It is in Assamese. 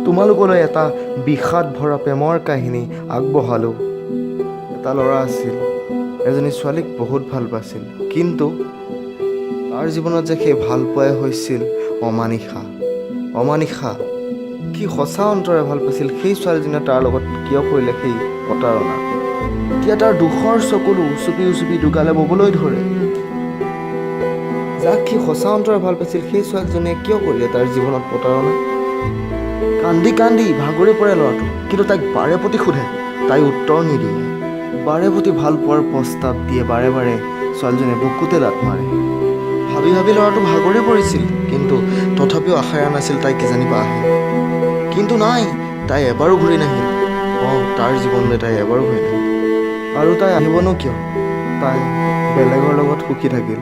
তোমালোকলৈ এটা বিষাদ ভৰা প্ৰেমৰ কাহিনী আগবঢ়ালোঁ। এটা ল'ৰা আছিল, এজনী ছোৱালীক বহুত ভাল পাইছিল, কিন্তু তাৰ জীৱনত যে সেই ভাল পোৱাই হৈছিল অমানিশা। অমানিশা সি সঁচা অন্তৰে ভাল পাইছিল সেই ছোৱালীজনীয়ে তাৰ লগত কিয় কৰিলে সেই প্ৰতাৰণা। এতিয়া তাৰ দুখৰ চকুলো উচুপি উচুপি দুগালে ববলৈ ধৰে। যাক সি সঁচা অন্তৰে ভাল পাইছিল সেই ছোৱালীজনীয়ে কিয় কৰিলে তাৰ জীৱনত প্ৰতাৰণা। কান্দি কান্দি ভাগৰি পৰে ল'ৰাটো, কিন্তু তাইক বাৰে প্ৰতি সোধে, তাই উত্তৰ নিদিয়ে। বাৰে প্ৰতি ভাল পোৱাৰ প্ৰস্তাৱ দিয়ে, বাৰে বাৰে ছোৱালীজনীয়ে বুকুতে লাত মাৰে। ভাবি ভাবি ল'ৰাটো ভাগৰি পৰিছিল, কিন্তু তথাপিও আশা এৰা নাছিল তাই কিজানিবা আহে। কিন্তু নাই, তাই এবাৰো ঘূৰি নাহিল। তাৰ জীৱনলৈ তাই এবাৰো ঘূৰি নাহিল। আৰু তাই আহিবনো কিয়? তাই বেলেগৰ লগত সুখী থাকিল।